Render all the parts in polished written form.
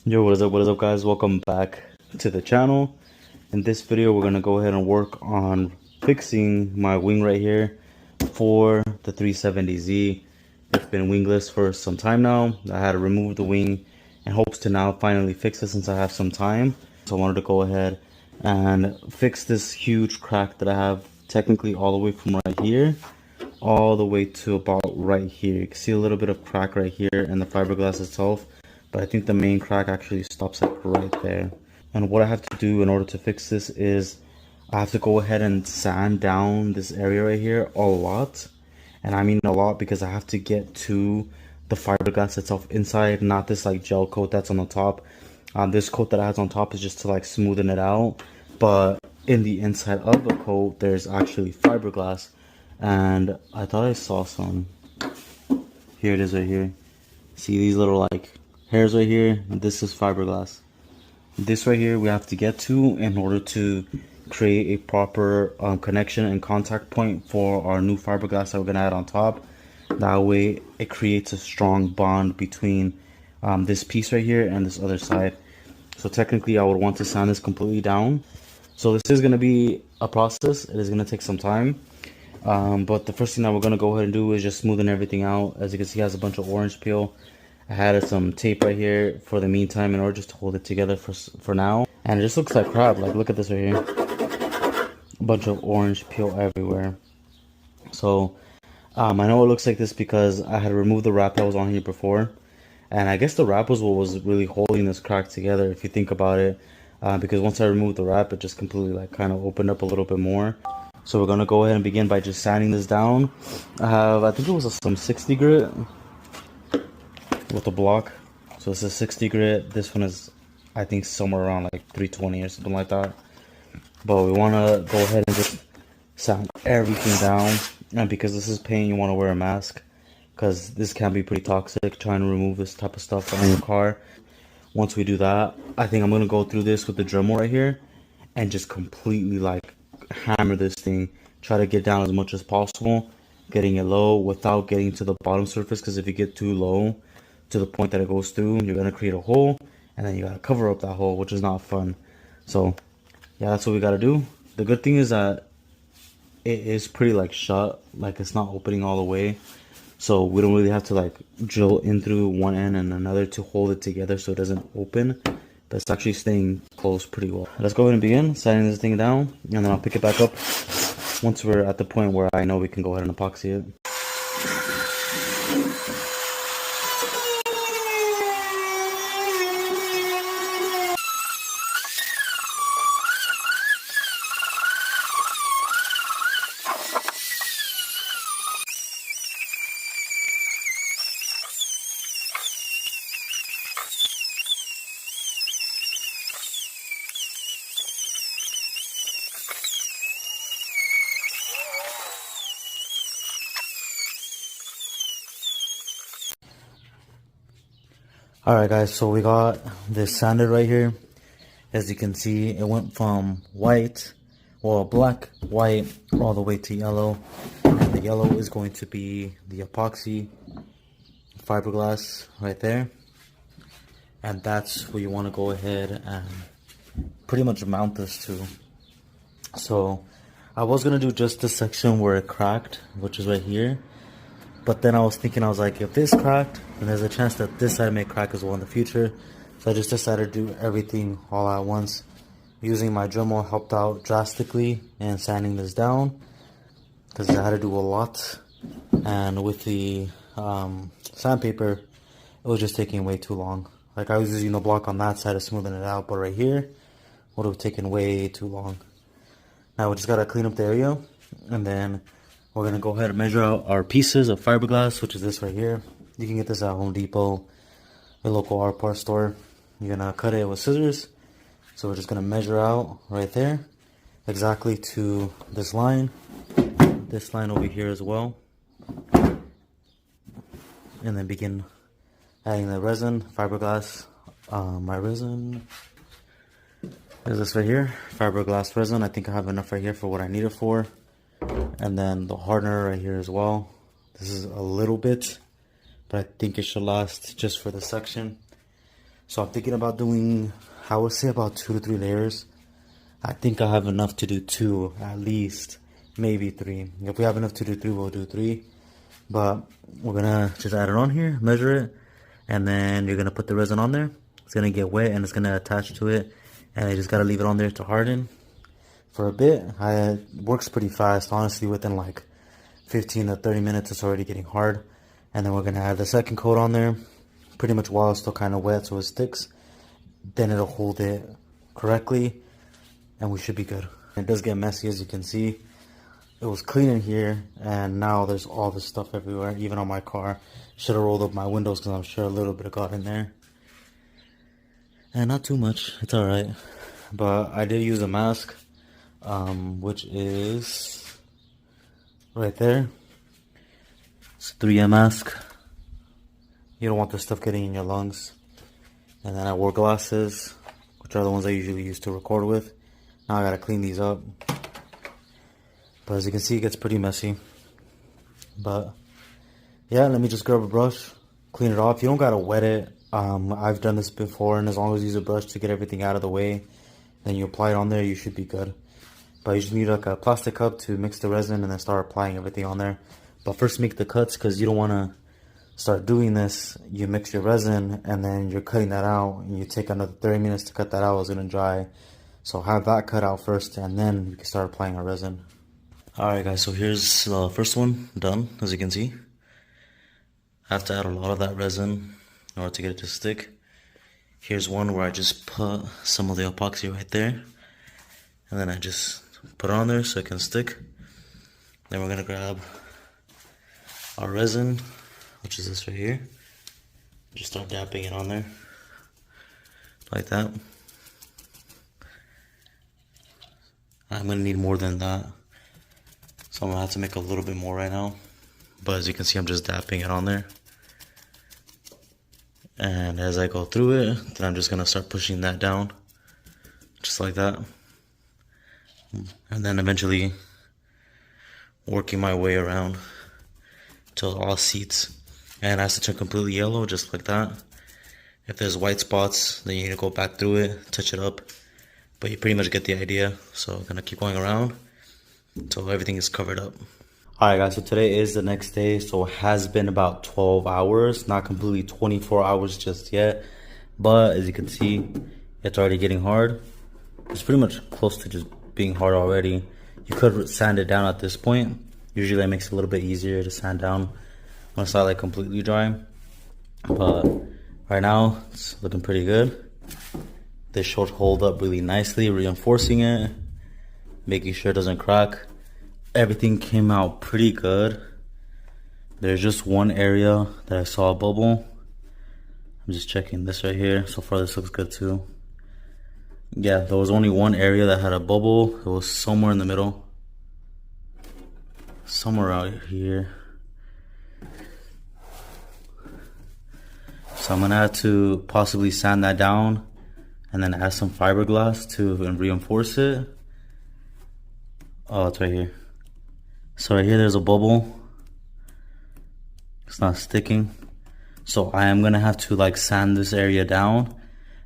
Yo, what is up guys? Welcome back to the channel. In this video, we're gonna go ahead and work on fixing my wing right here for the 370Z. It's been wingless for some time now. I had to remove the wing in hopes to now finally fix it since I have some time. So I wanted to go ahead and fix this huge crack that I have technically all the way from right here all the way to about right here. You can see a little bit of crack right here in the fiberglass itself, but I think the main crack actually stops like right there. And what I have to do in order to fix this is I have to go ahead and sand down this area right here a lot. And I mean a lot because I have to get to the fiberglass itself inside, not this like gel coat that's on the top. This coat that I have on top is just to like smoothen it out, but in the inside of the coat there's actually fiberglass. And I thought I saw some. Here it is right here. See these little like hairs right here? This is fiberglass. This right here we have to get to in order to create a proper connection and contact point for our new fiberglass that we're gonna add on top. That way it creates a strong bond between this piece right here and this other side. So technically I would want to sand this completely down. So this is gonna be a process. It is gonna take some time. But the first thing that we're going to go ahead and do is just smoothen everything out. As you can see, it has a bunch of orange peel. I had some tape right here for the meantime in order just to hold it together for now. And it just looks like crap. Like, look at this right here. A bunch of orange peel everywhere. So, I know it looks like this because I had removed the wrap that was on here before. And I guess the wrap was what was really holding this crack together, if you think about it. Because once I removed the wrap, it just completely like kind of opened up a little bit more. So we're gonna go ahead and begin by just sanding this down. I think it was some 60 grit with a block. So this is 60 grit. This one is, I think, somewhere around like 320 or something like that. But we wanna go ahead and just sand everything down. And because this is paint, you wanna wear a mask because this can be pretty toxic trying to remove this type of stuff on your car. Once we do that, I think I'm gonna go through this with the Dremel right here and just completely like hammer this thing, try to get down as much as possible, getting it low without getting to the bottom surface, because if you get too low to the point that it goes through, you're going to create a hole and then you got to cover up that hole, which is not fun. So yeah, that's what we got to do. The good thing is that it is pretty like shut, like it's not opening all the way, so we don't really have to like drill in through one end and another to hold it together so it doesn't open. But it's actually staying closed pretty well. Let's go ahead and begin sanding this thing down, and then I'll pick it back up once we're at the point where I know we can go ahead and epoxy it. Alright guys, so we got this sanded right here. As you can see, it went from white, well black, white, all the way to yellow. And the yellow is going to be the epoxy fiberglass right there. And that's where you want to go ahead and pretty much mount this to. So I was going to do just the section where it cracked, which is right here. But then I was thinking, I was like, if this cracked, then there's a chance that this side may crack as well in the future. So I just decided to do everything all at once. Using my Dremel helped out drastically in sanding this down, because I had to do a lot. And with the sandpaper, it was just taking way too long. Like I was using the block on that side to smoothen it out, but right here would have taken way too long. Now we just gotta clean up the area, and then we're going to go ahead and measure out our pieces of fiberglass, which is this right here. You can get this at Home Depot, a local art part store. You're going to cut it with scissors. So we're just going to measure out right there exactly to this line over here as well. And then begin adding the resin, fiberglass. My resin is this right here, fiberglass resin. I think I have enough right here for what I need it for. And then the hardener right here as well. This is a little bit, but I think it should last just for the section. So I'm thinking about doing, I would say about 2 to 3 layers. I think I have enough to do 2 at least, maybe 3. If we have enough to do 3, we'll do 3. But we're gonna just add it on here, measure it, and then you're gonna put the resin on there. It's gonna get wet and it's gonna attach to it, and you just gotta leave it on there to harden for a bit. It works pretty fast, honestly. Within like 15 to 30 minutes, it's already getting hard. And then we're gonna add the second coat on there, pretty much while it's still kind of wet, so it sticks. Then it'll hold it correctly, and we should be good. It does get messy, as you can see. It was clean in here, and now there's all this stuff everywhere, even on my car. Should have rolled up my windows because I'm sure a little bit got in there. And not too much, it's alright. But I did use a mask, which is right there. It's a 3M mask. You don't want this stuff getting in your lungs. And then I wore glasses, which are the ones I usually use to record with. Now I gotta clean these up. But as you can see, it gets pretty messy. But yeah, let me just grab a brush, clean it off. You don't gotta wet it. I've done this before, and as long as you use a brush to get everything out of the way, then you apply it on there, you should be good. But you just need like a plastic cup to mix the resin and then start applying everything on there. But first make the cuts, because you don't want to start doing this. You mix your resin and then you're cutting that out, and you take another 30 minutes to cut that out. It's going to dry. So have that cut out first, and then you can start applying our resin. Alright guys, so here's the first one done, as you can see. I have to add a lot of that resin in order to get it to stick. Here's one where I just put some of the epoxy right there, and then I just put it on there so it can stick. Then we're gonna grab our resin, which is this right here. Just start dapping it on there, like that. I'm gonna need more than that, so I'm gonna have to make a little bit more right now. But as you can see, I'm just dapping it on there. And as I go through it, then I'm just gonna start pushing that down, just like that. And then eventually working my way around till it all seats. And it has to turn completely yellow, just like that. If there's white spots, then you need to go back through it, touch it up. But you pretty much get the idea. So I'm gonna keep going around until everything is covered up. Alright guys, so today is the next day. So it has been about 12 hours, not completely 24 hours just yet. But as you can see, it's already getting hard. It's pretty much close to just being hard already. You could sand it down at this point. Usually that makes it a little bit easier to sand down when it's not like completely dry. But right now, it's looking pretty good. This should hold up really nicely, reinforcing it, making sure it doesn't crack. Everything came out pretty good. There's just one area that I saw a bubble. I'm just checking this right here. So far this looks good too. Yeah, there was only one area that had a bubble. It was somewhere in the middle. Somewhere out here. So I'm gonna have to possibly sand that down and then add some fiberglass to reinforce it. Oh, it's right here. So right here there's a bubble. It's not sticking. So I am gonna have to like sand this area down.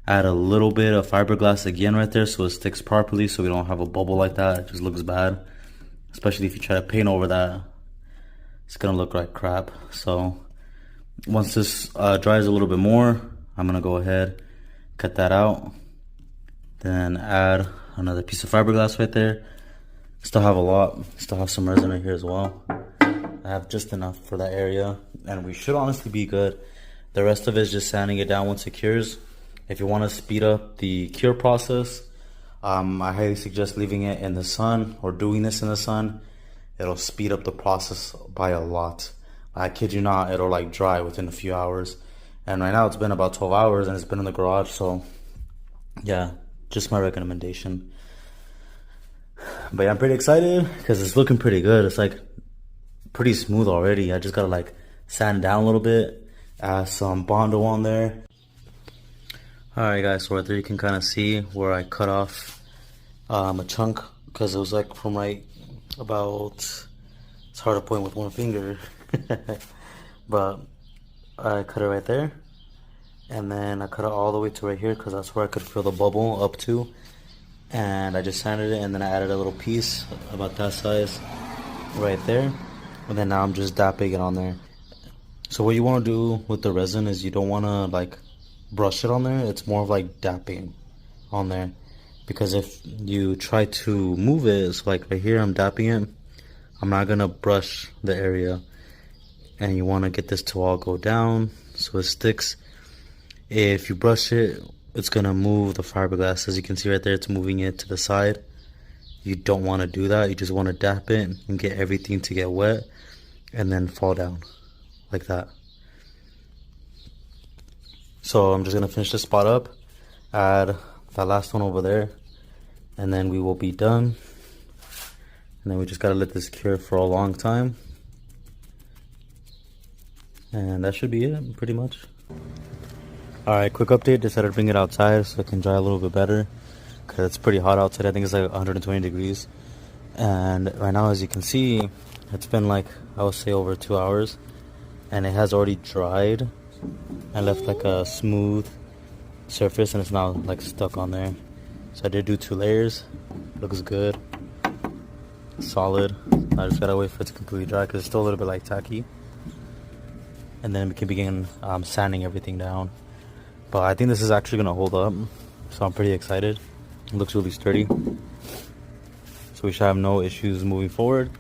Add a little bit of fiberglass again right there so it sticks properly, so we don't have a bubble like that. It just looks bad. Especially if you try to paint over that, it's gonna look like crap. So once this dries a little bit more, I'm gonna go ahead, cut that out, then add another piece of fiberglass right there. Still have a lot, still have some resin right here as well. I have just enough for that area, and we should honestly be good. The rest of it is just sanding it down once it cures. If you want to speed up the cure process, I highly suggest leaving it in the sun or doing this in the sun. It'll speed up the process by a lot. I kid you not, it'll like dry within a few hours. And right now it's been about 12 hours and it's been in the garage, so yeah, just my recommendation. But yeah, I'm pretty excited because it's looking pretty good. It's like pretty smooth already. I just gotta like sand down a little bit, add some Bondo on there. Alright guys, so right there you can kind of see where I cut off a chunk, because it was like from right about, it's hard to point with one finger, but I cut it right there. and then I cut it all the way to right here because that's where I could feel the bubble up to. And I just sanded it, and then I added a little piece about that size right there, and then now I'm just dapping it on there. So what you want to do with the resin is you don't want to like brush it on there. It's more of like dapping on there, because if you try to move it, it's like right here I'm dapping it, I'm not gonna brush the area, and you want to get this to all go down so it sticks. If you brush it, it's gonna move the fiberglass. As you can see right there, it's moving it to the side. You don't want to do that. You just want to dap it and get everything to get wet and then fall down like that. So I'm just gonna finish this spot up, add that last one over there, and then we will be done. And then we just gotta let this cure for a long time, and that should be it pretty much. Alright, quick update. Decided to bring it outside so it can dry a little bit better, because it's pretty hot outside. I think it's like 120 degrees, and right now, as you can see, it's been like, I would say, over 2 hours, and it has already dried and left like a smooth surface, and it's now like stuck on there. So I did do 2 layers. Looks good, solid. I just gotta wait for it to completely dry because it's still a little bit like tacky, and then we can begin sanding everything down. But I think this is actually gonna hold up, so I'm pretty excited. It looks really sturdy, so we should have no issues moving forward.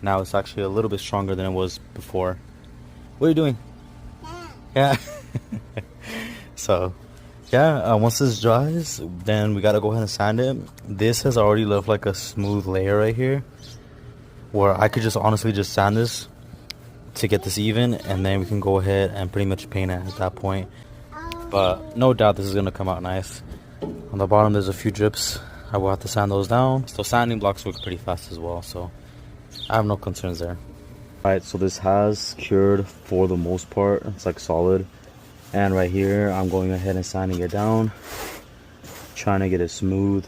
Now it's actually a little bit stronger than it was before. What are you doing? Yeah. So yeah, once this dries, then we gotta go ahead and sand it. This has already left like a smooth layer right here, where I could just honestly just sand this to get this even, and then we can go ahead and pretty much paint it at that point. But no doubt this is gonna come out nice. On the bottom there's a few drips. I will have to sand those down. So sanding blocks work pretty fast as well, so I have no concerns there. Alright, so this has cured for the most part. It's like solid. And right here, I'm going ahead and sanding it down, trying to get it smooth.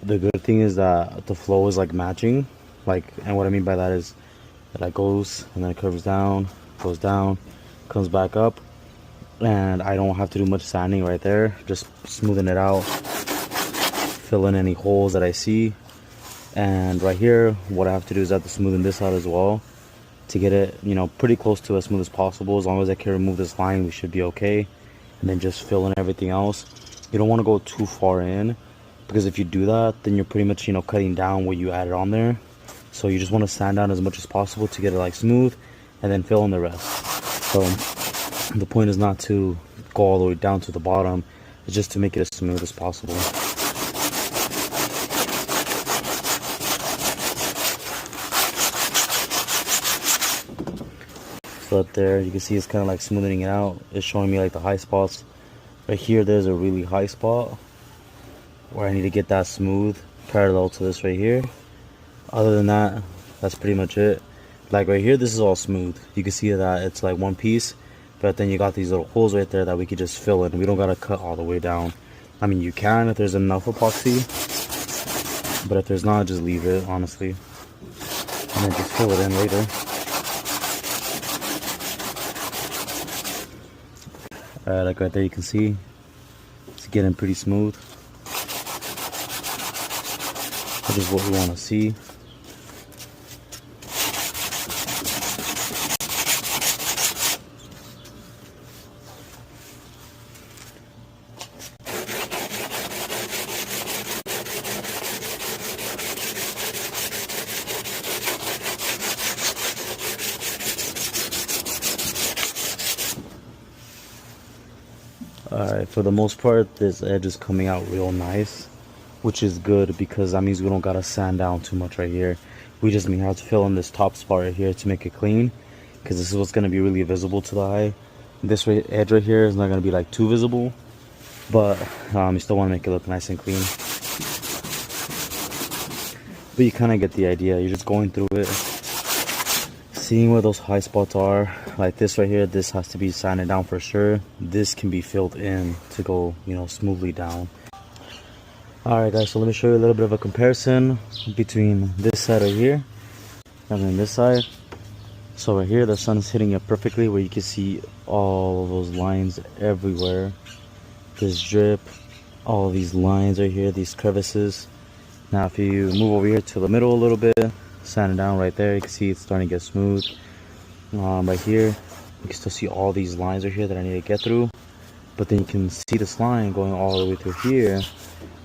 The good thing is that the flow is like matching. And what I mean by that is that it goes and then it curves down, goes down, comes back up. And I don't have to do much sanding right there. Just smoothing it out, fill in any holes that I see. And right here, what I have to do is I have to smoothen this out as well, to get it, pretty close to as smooth as possible. As long as I can remove this line, we should be okay. And then just fill in everything else. You don't want to go too far in, because if you do that, then you're pretty much, cutting down what you added on there. So you just want to sand down as much as possible to get it like smooth, and then fill in the rest. So the point is not to go all the way down to the bottom. It's just to make it as smooth as possible. So up there, you can see it's kind of like smoothing it out. It's showing me like the high spots. Right here, there's a really high spot where I need to get that smooth, parallel to this right here. Other than that, that's pretty much it. Like right here, this is all smooth. You can see that it's like one piece, but then you got these little holes right there that we could just fill in. We don't gotta cut all the way down. I mean, you can if there's enough epoxy, but if there's not, just leave it, honestly, and then just fill it in later. Alright, like right there, you can see it's getting pretty smooth, which is what we want to see. Alright, for the most part, this edge is coming out real nice, which is good because that means we don't gotta sand down too much right here. We just may have to fill in this top spot right here to make it clean, because this is what's gonna be really visible to the eye. This edge right here is not gonna be like too visible, but you still want to make it look nice and clean. But you kind of get the idea. You're just going through it, seeing where those high spots are. Like this right here, this has to be sanded down for sure. This can be filled in to go, smoothly down. Alright guys, so let me show you a little bit of a comparison between this side right here and then this side. So right here the sun is hitting it perfectly, where you can see all of those lines everywhere. This drip, all these lines right here, these crevices. Now if you move over here to the middle a little bit, sand it down right there, you can see it's starting to get smooth. Right here you can still see all these lines right here that I need to get through, but then you can see this line going all the way through here,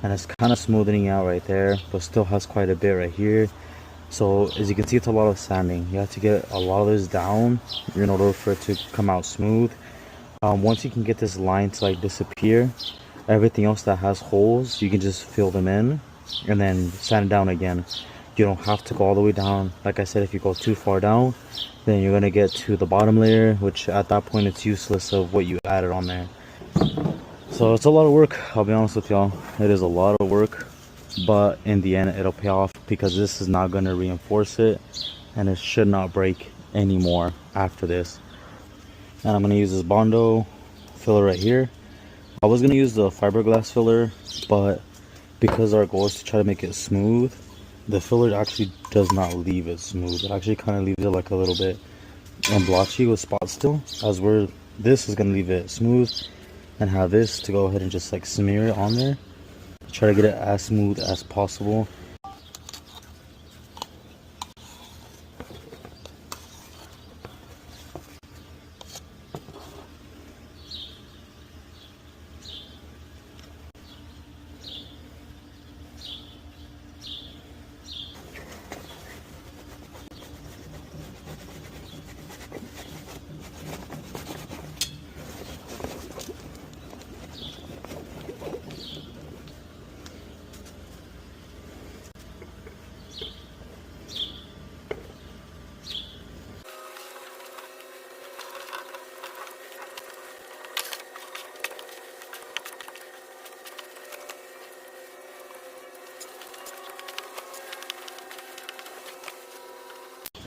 and it's kind of smoothing out right there, but still has quite a bit right here. So as you can see, it's a lot of sanding. You have to get a lot of this down in order for it to come out smooth. Once you can get this line to like disappear, everything else that has holes, you can just fill them in and then sand it down again. You don't have to go all the way down. Like I said, if you go too far down, then you're gonna get to the bottom layer, which at that point it's useless of what you added on there. So it's a lot of work, I'll be honest with y'all. It is a lot of work, but in the end it'll pay off, because this is not going to reinforce it, and it should not break anymore after this. And I'm going to use this Bondo filler right here. I was going to use the fiberglass filler, but because our goal is to try to make it smooth, the filler actually does not leave it smooth. It actually kind of leaves it like a little bit blotchy with spots still, as where this is going to leave it smooth, and have this to go ahead and just like smear it on there. Try to get it as smooth as possible.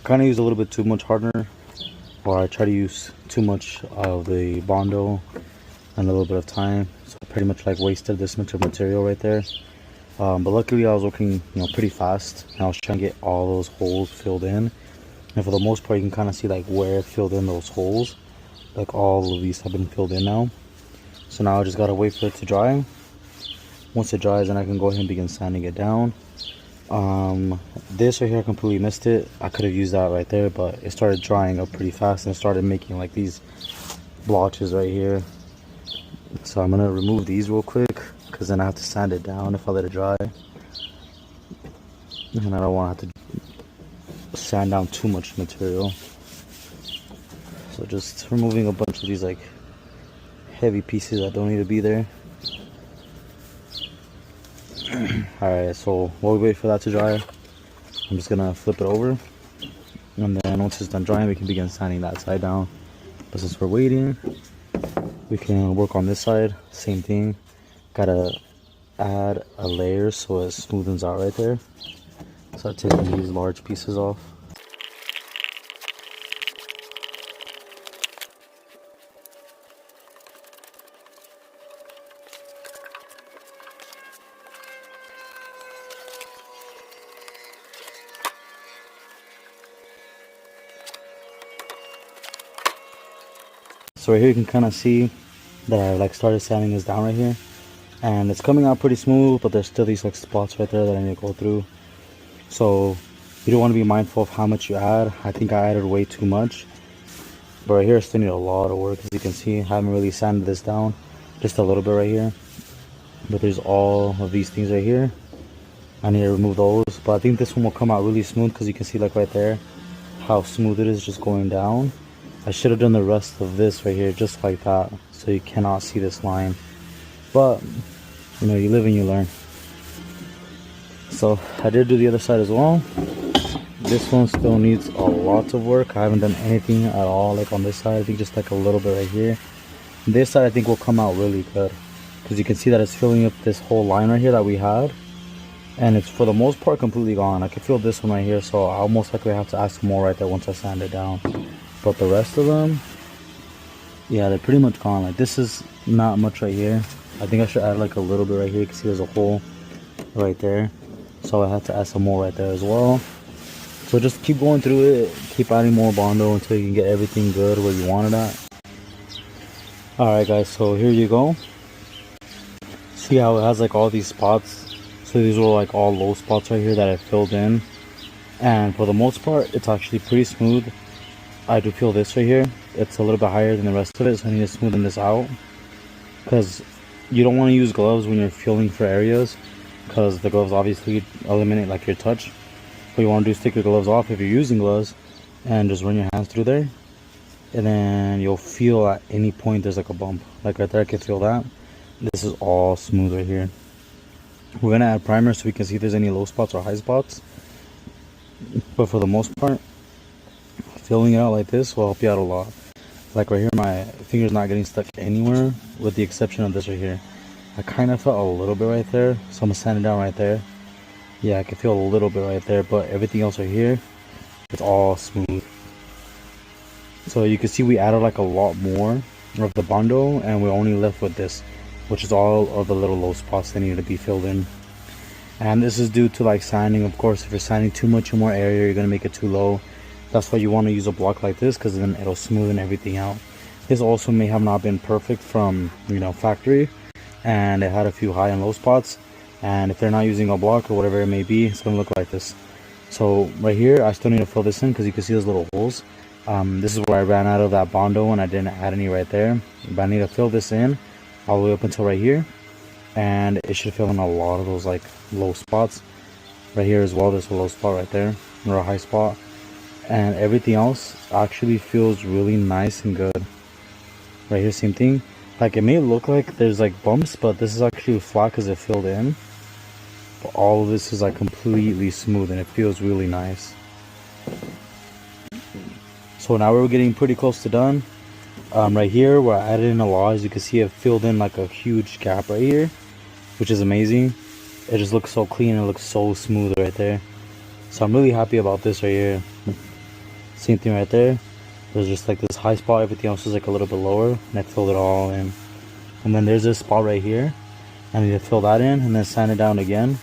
Kind of use a little bit too much hardener, or I try to use too much of the Bondo in a little bit of time, so I pretty much like wasted this much of material right there. But luckily I was working pretty fast, and I was trying to get all those holes filled in, and for the most part you can kind of see like where it filled in those holes. Like all of these have been filled in now, so now I just gotta wait for it to dry. Once it dries, then I can go ahead and begin sanding it down. This right here I completely missed it. I could have used that right there, but it started drying up pretty fast and it started making like these blotches right here. So I'm gonna remove these real quick, because then I have to sand it down if I let it dry, and I don't want to have to sand down too much material. So just removing a bunch of these like heavy pieces that don't need to be there. Alright, so while we wait for that to dry, I'm just gonna flip it over, and then once it's done drying we can begin sanding that side down. But since we're waiting, we can work on this side. Same thing, gotta add a layer so it smoothens out right there. Start taking these large pieces off. So right here you can kind of see that I like started sanding this down right here, and it's coming out pretty smooth, but there's still these like spots right there that I need to go through. So you don't want to be mindful of how much you add. I think I added way too much, but right here I still need a lot of work. As you can see, I haven't really sanded this down, just a little bit right here, but there's all of these things right here. I need to remove those, but I think this one will come out really smooth, because you can see like right there how smooth it is just going down. I should have done the rest of this right here just like that, so you cannot see this line, but you live and you learn. So I did do the other side as well. This one still needs a lot of work. I haven't done anything at all like on this side. I think just like a little bit right here. This side I think will come out really good, because you can see that it's filling up this whole line right here that we had, and it's for the most part completely gone. I can feel this one right here, so I'll most likely have to add some more right there once I sand it down. But the rest of them, yeah, they're pretty much gone. Like this is not much right here. I think I should add like a little bit right here. You can see there's a hole right there, so I have to add some more right there as well. So just keep going through it, keep adding more Bondo until you can get everything good where you want it at. Alright guys, so here you go. See how it has like all these spots? So these were like all low spots right here that I filled in. And for the most part, it's actually pretty smooth. I do feel this right here. It's a little bit higher than the rest of it, so I need to smoothen this out. Because you don't want to use gloves when you're feeling for areas, because the gloves obviously eliminate like your touch. What you want to do is take your gloves off if you're using gloves and just run your hands through there. And then you'll feel at any point there's like a bump. Like right there, I can feel that. This is all smooth right here. We're going to add primer so we can see if there's any low spots or high spots. But for the most part, filling it out like this will help you out a lot. Like right here, my finger's not getting stuck anywhere with the exception of this right here. I kind of felt a little bit right there, so I'm going to sand it down right there. Yeah, I can feel a little bit right there, but everything else right here, it's all smooth. So you can see we added like a lot more of the Bondo, and we're only left with this, which is all of the little low spots that need to be filled in. And this is due to like sanding. Of course, if you're sanding too much in more area, you're gonna make it too low. That's why you want to use a block like this, because then it'll smoothen everything out. This also may have not been perfect from, you know, factory, and it had a few high and low spots. And if they're not using a block or whatever it may be, it's gonna look like this. So right here, I still need to fill this in because you can see those little holes. This is where I ran out of that Bondo and I didn't add any right there. But I need to fill this in all the way up until right here, and it should fill in a lot of those like low spots. Right here as well, there's a low spot right there, or a high spot. And everything else actually feels really nice and good. Right here, same thing. Like it may look like there's like bumps, but this is actually flat because it filled in. But all of this is like completely smooth and it feels really nice. So now we're getting pretty close to done. Right here where I added in a lot, as you can see, it filled in like a huge gap right here, which is amazing. It just looks so clean and it looks so smooth right there. So I'm really happy about this right here. Same thing right there. There's just like this high spot, everything else is like a little bit lower, and I filled it all in. And then there's this spot right here. I need to fill that in and then sand it down again.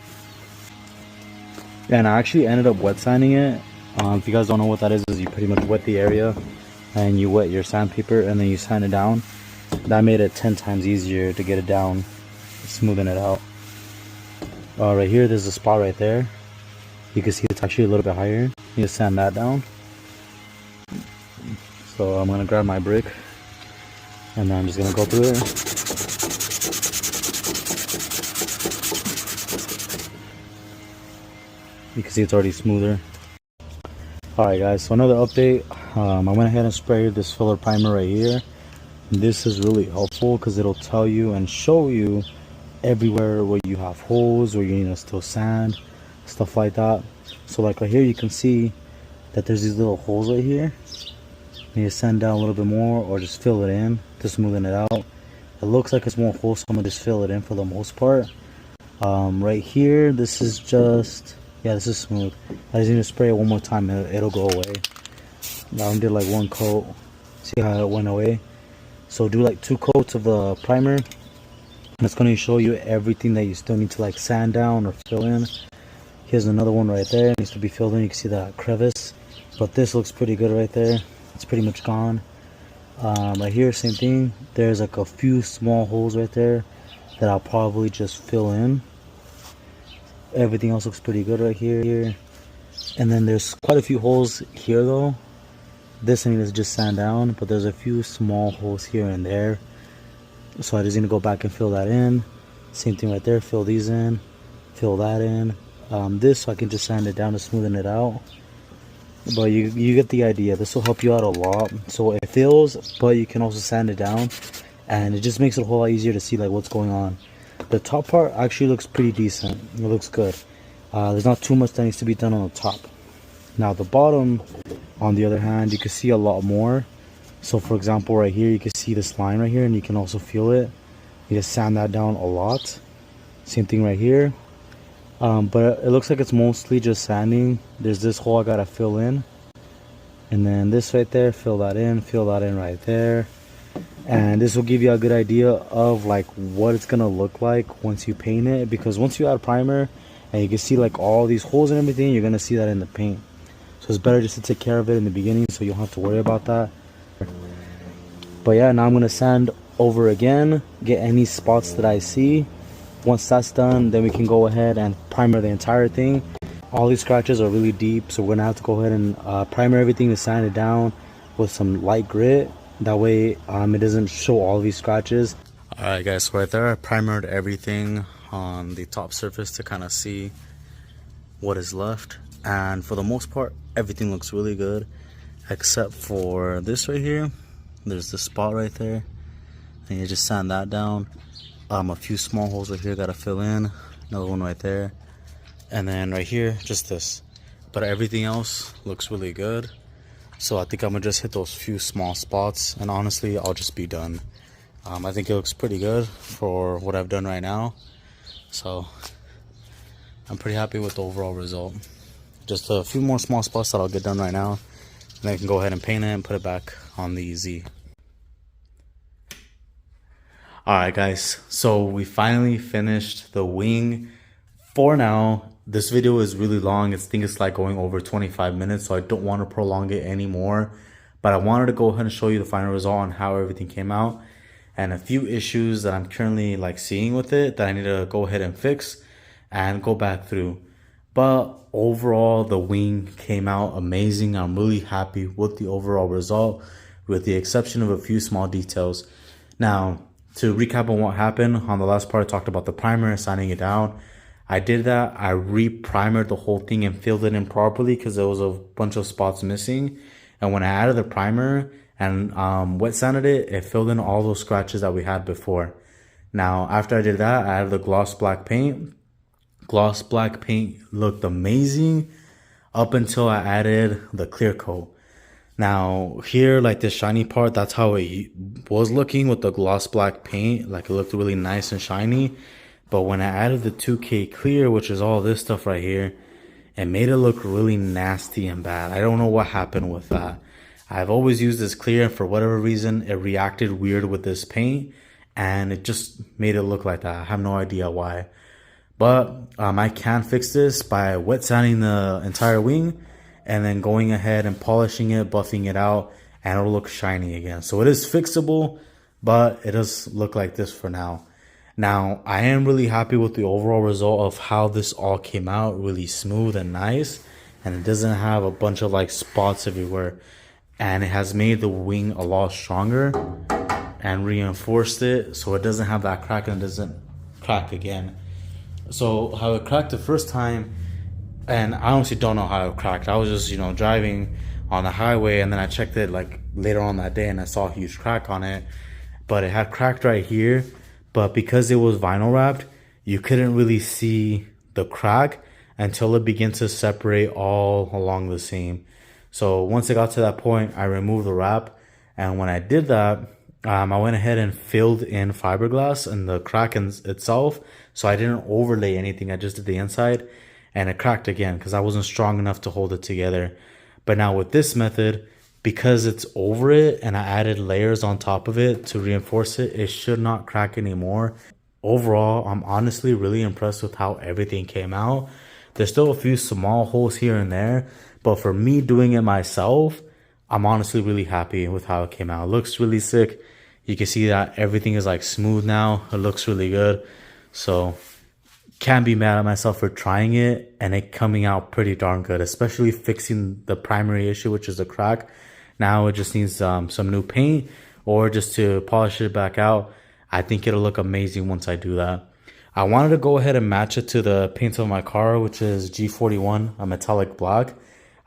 And I actually ended up wet sanding it. If you guys don't know what that is you pretty much wet the area and you wet your sandpaper and then you sand it down. That made it 10 times easier to get it down, smoothing it out. Right here, there's a spot right there. You can see it's actually a little bit higher. You just sand that down. So I'm gonna grab my brick and then I'm just gonna go through it. You can see it's already smoother. Alright guys, so another update. I went ahead and sprayed this filler primer right here. This is really helpful because it'll tell you and show you everywhere where you have holes, where you need to still sand, stuff like that. So like right here you can see that there's these little holes right here. You need to sand down a little bit more or just fill it in to smoothen it out. It looks like it's more holes, so I'm gonna just fill it in for the most part. Right here, this is just, yeah, this is smooth. I just need to spray it one more time and it'll go away. Now I did like one coat. See how it went away? So do like 2 coats of the primer, and it's going to show you everything that you still need to like sand down or fill in. Here's another one right there. It needs to be filled in. You can see that crevice, but this looks pretty good right there. It's pretty much gone. Right here, same thing. There's like a few small holes right there that I'll probably just fill in. Everything else looks pretty good right here. And then there's quite a few holes here though. This I need to just sand down, but there's a few small holes here and there. So I just need to go back and fill that in. Same thing right there, fill these in, fill that in. This so I can just sand it down to smoothen it out. But you get the idea. This will help you out a lot. So it fills, but you can also sand it down, and it just makes it a whole lot easier to see like what's going on. The top part actually looks pretty decent. It looks good. There's not too much that needs to be done on the top. Now the bottom, on the other hand, you can see a lot more. So for example, right here, you can see this line right here, and you can also feel it. You just sand that down a lot. Same thing right here. But it looks like it's mostly just sanding. There's this hole I gotta fill in. And then this right there, fill that in right there. And this will give you a good idea of like what it's gonna look like once you paint it. Because once you add primer, and you can see like all these holes and everything, you're gonna see that in the paint. So it's better just to take care of it in the beginning so you don't have to worry about that. But yeah, now I'm gonna sand over again, get any spots that I see. Once that's done, then we can go ahead and primer the entire thing. All these scratches are really deep, so we're gonna have to go ahead and primer everything to sand it down with some light grit. That way it doesn't show all these scratches. All right guys, so right there I primered everything on the top surface to kind of see what is left, and for the most part everything looks really good except for this right here. There's this spot right there, and you just sand that down. A few small holes right here gotta fill in, another one right there, and then right here just this. But everything else looks really good, so I think I'm gonna just hit those few small spots, and honestly I'll just be done. I think it looks pretty good for what I've done right now, so I'm pretty happy with the overall result. Just a few more small spots that I'll get done right now, and then I can go ahead and paint it and put it back on the Z. Alright guys, so we finally finished the wing. For now, this video is really long. I think it's like going over 25 minutes, so I don't want to prolong it anymore. But I wanted to go ahead and show you the final result on how everything came out, and a few issues that I'm currently like seeing with it that I need to go ahead and fix and go back through. But overall, the wing came out amazing. I'm really happy with the overall result, with the exception of a few small details. Now, to recap on what happened, on the last part I talked about the primer and sanding it down. I did that. I re-primered the whole thing and filled it in properly because there was a bunch of spots missing. And when I added the primer and wet sanded it, it filled in all those scratches that we had before. Now, after I did that, I added the gloss black paint. Gloss black paint looked amazing up until I added the clear coat. Now here, like this shiny part, that's how it was looking with the gloss black paint. Like it looked really nice and shiny. But when I added the 2K clear, which is all this stuff right here, it made it look really nasty and bad. I don't know what happened with that. I've always used this clear, and for whatever reason it reacted weird with this paint, and it just made it look like that. I have no idea why. But I can fix this by wet sanding the entire wing and then going ahead and polishing it, buffing it out, and it'll look shiny again. So it is fixable, but it does look like this for now. Now, I am really happy with the overall result of how this all came out, really smooth and nice, and it doesn't have a bunch of like spots everywhere, and it has made the wing a lot stronger and reinforced it so it doesn't have that crack and it doesn't crack again. So how it cracked the first time, and I honestly don't know how it cracked. I was just, driving on the highway, and then I checked it like later on that day and I saw a huge crack on it, but it had cracked right here. But because it was vinyl wrapped, you couldn't really see the crack until it began to separate all along the seam. So once it got to that point, I removed the wrap, and when I did that, I went ahead and filled in fiberglass in the crack itself. So I didn't overlay anything, I just did the inside, and it cracked again because I wasn't strong enough to hold it together. But now with this method, because it's over it and I added layers on top of it to reinforce it, it should not crack anymore. Overall, I'm honestly really impressed with how everything came out. There's still a few small holes here and there, but for me doing it myself, I'm honestly really happy with how it came out. It looks really sick. You can see that everything is like smooth now. It looks really good. So can't be mad at myself for trying it and it coming out pretty darn good, especially fixing the primary issue, which is the crack. Now it just needs some new paint or just to polish it back out. I think it'll look amazing once I do that. I wanted to go ahead and match it to the paint of my car, which is G41, a metallic black.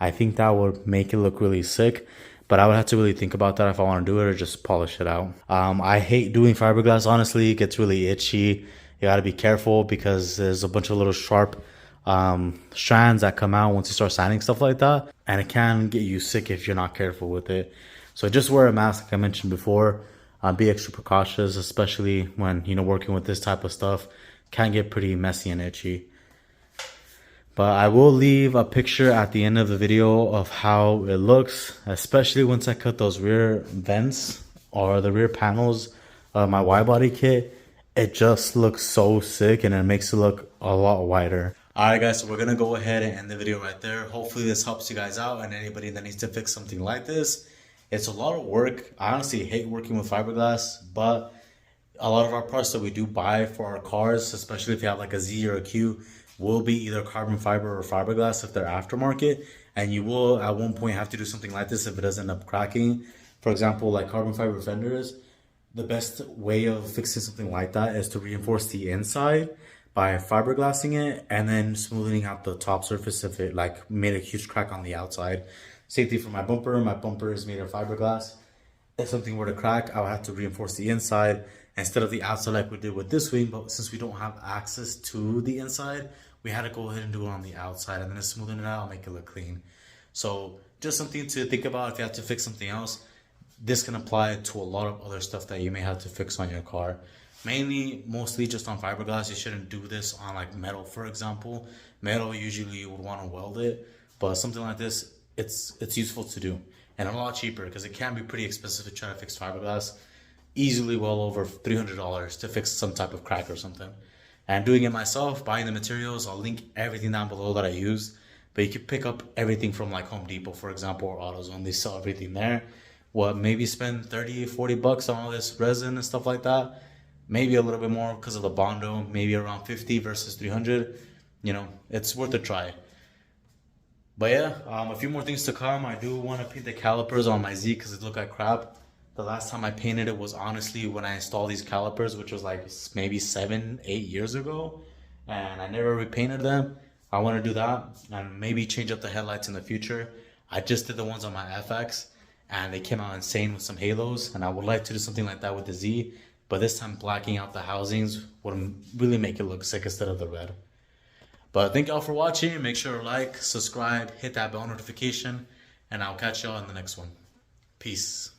I think that would make it look really sick, but I would have to really think about that if I want to do it or just polish it out. I hate doing fiberglass, honestly. It gets really itchy. You got to be careful because there's a bunch of little sharp strands that come out once you start sanding stuff like that, and it can get you sick if you're not careful with it. So just wear a mask, like I mentioned before. Be extra precautious, especially when working with this type of stuff. Can get pretty messy and itchy. But I will leave a picture at the end of the video of how it looks, especially once I cut those rear vents or the rear panels of my wide body kit. It just looks so sick and it makes it look a lot wider. Alright guys, so we're gonna go ahead and end the video right there. Hopefully this helps you guys out and anybody that needs to fix something like this. It's a lot of work. I honestly hate working with fiberglass, but a lot of our parts that we do buy for our cars, especially if you have like a Z or a Q, will be either carbon fiber or fiberglass if they're aftermarket. And you will at one point have to do something like this if it does end up cracking. For example, like carbon fiber fenders, the best way of fixing something like that is to reinforce the inside by fiberglassing it and then smoothing out the top surface if it like made a huge crack on the outside. Same thing for my bumper. My bumper is made of fiberglass. If something were to crack, I would have to reinforce the inside instead of the outside like we did with this wing. But since we don't have access to the inside, we had to go ahead and do it on the outside and then smoothing it out and make it look clean. So just something to think about if you have to fix something else. This can apply to a lot of other stuff that you may have to fix on your car. Mostly just on fiberglass. You shouldn't do this on like metal, for example. Metal, usually you would want to weld it, but something like this, it's useful to do and a lot cheaper because it can be pretty expensive to try to fix fiberglass. Easily well over $300 to fix some type of crack or something. And doing it myself, buying the materials, I'll link everything down below that I use. But you can pick up everything from like Home Depot, for example, or AutoZone. They sell everything there. What, maybe spend 30, 40 bucks on all this resin and stuff like that. Maybe a little bit more because of the Bondo, maybe around 50 versus 300. You know, it's worth a try. But yeah, a few more things to come. I do want to paint the calipers on my Z because it looked like crap. The last time I painted it was honestly when I installed these calipers, which was like maybe 7, 8 years ago. And I never repainted them. I want to do that and maybe change up the headlights in the future. I just did the ones on my FX and they came out insane with some halos. And I would like to do something like that with the Z. But this time blacking out the housings would really make it look sick instead of the red. But thank y'all for watching. Make sure to like, subscribe, hit that bell notification, and I'll catch y'all in the next one. Peace.